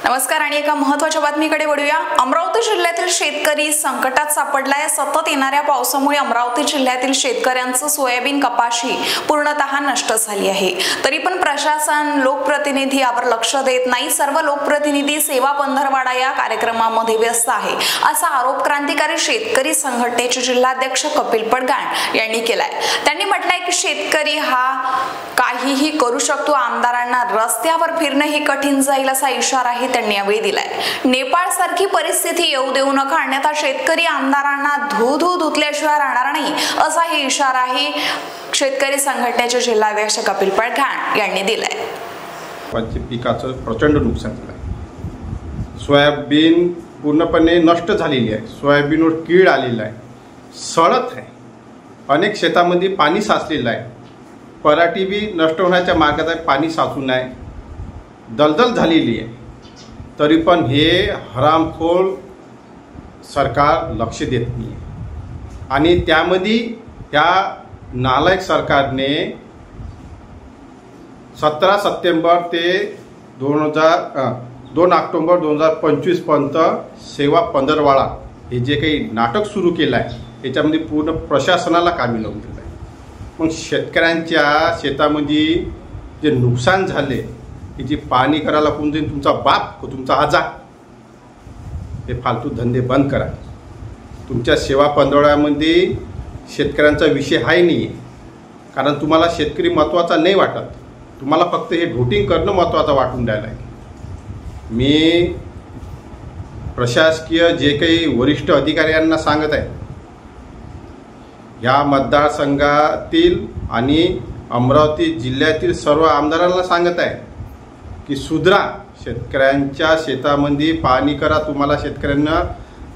नमस्कार आणि एका महत्त्वाच्या बातमीकडे वळूया। अमरावती जिल्ह्यातील शेतकरी संकटात सापडलाय। सतत येणाऱ्या पावसामुळे अमरावती जिल्ह्यातील शेतकऱ्यांचं सोयाबीन कपाशी पूर्णतः नष्ट झाली आहे। तरी पण प्रशासन लोकप्रतिनिधी यावर लक्ष देत नाही। सर्व लोकप्रतिनिधी सेवा पंधरवाडा या कार्यक्रमामध्ये व्यस्त आहे, असा आरोप क्रांतिकारी शेतकरी संघटनेचे जिल्हाध्यक्ष कपिल पडगाण यांनी केलाय। त्यांनी म्हटलंय की शेतकरी हा काहीही करू शकतो, आमदारांना रस्त्यावर फिरणं हे कठीण जाईल असा इशाराही त्यांनी यावेळी दिलाय। नेपाळ सारखी परिस्थिती येऊ देऊ नका, अन्यथा शेतकरी आमदारांना धू धुतल्याशिवाय राहणार नाही असाही इशाराही शेतकरी संघटनेचे जिल्हाध्यक्ष कपिल पडगाण यांनी दिलाय। पिकाचं प्रचंड नुकसान झालं। सोयाबीन पूर्णपणे नष्ट झालेली आहे। सोयाबीनवर कीड आलेला आहे, सडत आहे। अनेक शेतामध्ये पाणी साचलेलं आहे। पराठी बी नष्ट होण्याच्या मार्गात आहे, पाणी साचून आहे, दलदल झालेली आहे। तरी पण हे हरामखोर सरकार लक्ष देत नाही आणि त्यामध्ये त्या नालायक सरकारने 17 सप्टेंबर ते 2 ऑक्टोबर 2025 पर्यंत सेवा पंधरवाडा हे जे काही नाटक सुरू केलं आहे याच्यामध्ये पूर्ण प्रशासनाला कामी लावून दिलं आहे। मग शेतकऱ्यांच्या शेतामध्ये जे नुकसान झाले याची पाहणी करायला कोण जाईल? तुमचा बाप, तुमचा आजा? हे फालतू धंदे बंद करा। तुमच्या सेवा पंधरवाड्यामध्ये शेतकऱ्यांचा विषय आहे नाही, कारण तुम्हाला शेतकरी महत्त्वाचा नाही वाटत। तुम्हाला फक्त हे व्होटिंग करणं महत्त्वाचं वाटून राहिलं आहे। मी प्रशासकीय जे काही वरिष्ठ अधिकाऱ्यांना सांगत आहे, या मतदारसंघातील आणि अमरावती जिल्ह्यातील सर्व आमदारांना सांगत आहे की सुधरा, शेतकऱ्यांच्या शेतामध्ये पाहणी करा। तुम्हाला शेतकऱ्यांना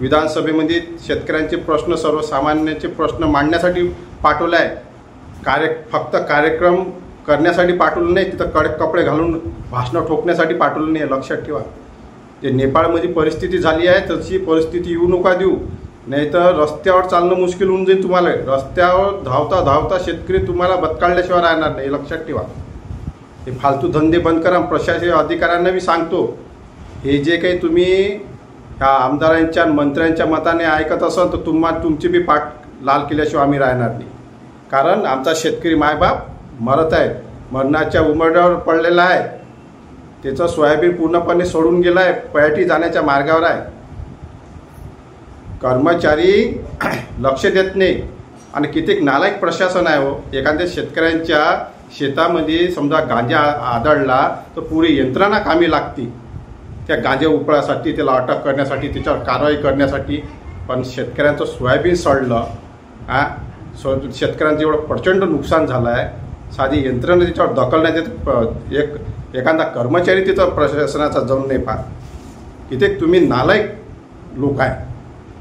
विधानसभेमध्ये शेतकऱ्यांचे प्रश्न, सर्वसामान्यांचे प्रश्न मांडण्यासाठी पाठवलं आहे। फक्त कार्यक्रम करण्यासाठी पाठवलं नाही, तिथं कडक कपडे घालून भाषणं ठोकण्यासाठी पाठवलं नाही। लक्षात ठेवा, जे नेपाळमध्ये परिस्थिती झाली आहे तशी परिस्थिती येऊ नका देऊ, नाही तर रस्त्यावर चालणं मुश्किल होऊन जाईल। तुम्हाला रस्त्यावर धावता धावता शेतकरी तुम्हाला बदकाळल्याशिवाय राहणार नाही, लक्षात ठेवा। हे फालतू धंदे बंद करा। प्रशासकीय अधिकाऱ्यांना मी सांगतो, हे जे काही तुम्ही ह्या आमदारांच्या मंत्र्यांच्या मताने ऐकत असाल तर तुमची बी पाठ लाल केल्याशिवाय आम्ही राहणार नाही। कारण आमचा शेतकरी मायबाप मरत आहे, मरणाच्या उंबरठ्यावर पडलेला आहे। त्याचं सोयाबीन पूर्णपणे सोडून गेलं आहे, पयाटी जाण्याच्या मार्गावर आहे। कर्मचारी लक्ष देत नाही आणि कित्येक नालायक प्रशासन आहे हो। एखाद्या शेतकऱ्यांच्या शेतामध्ये समजा गांजा आढळला तर पुरी यंत्रणा कामी लागते त्या गांजा उपळासाठी, त्याला अटक करण्यासाठी, त्याच्यावर कारवाई करण्यासाठी। पण शेतकऱ्यांचं सोयाबीन सडलं, शेतकऱ्यांचं एवढं प्रचंड नुकसान झालं आहे, साधी यंत्रणा त्याच्यावर दखल नाही देत। एखादा कर्मचारी तिथं प्रशासनाचा जाऊन नाही पाहत। कित्येक तुम्ही नालायक लोक आहे।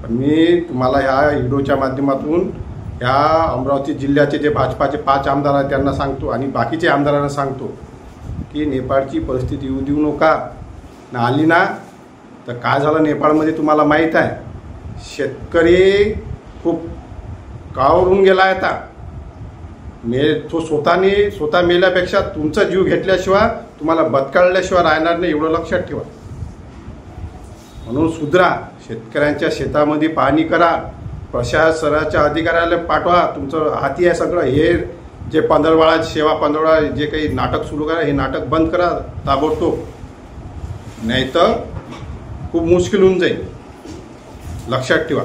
पण मी तुम्हाला ह्या व्हिडिओच्या माध्यमातून ह्या अमरावती जिल्ह्याचे जे भाजपाचे 5 आमदार आहेत त्यांना सांगतो आणि बाकीचे आमदारांना सांगतो की नेपाळची परिस्थिती येऊ देऊ नका। आली ना तर काय झालं नेपाळमध्ये तुम्हाला माहीत आहे। शेतकरी खूप कावरून गेला आहे आता। तो स्वतः मेल्यापेक्षा तुमचा जीव घेतल्याशिवाय, तुम्हाला बदकाळल्याशिवाय राहणार नाही, एवढं लक्षात ठेवा। म्हणून सुधरा, शेतकऱ्यांच्या शेतामध्ये पाहणी करा, प्रशासनाच्या अधिकाऱ्याला पाठवा। तुमचं हाती आहे सगळं। हे जे पंधरवाडा, सेवा पंधरवाडा जे काही नाटक सुरू करा, हे नाटक बंद करा ताबडतोब, नाही तर खूप मुश्किल होऊन जाईल, लक्षात ठेवा।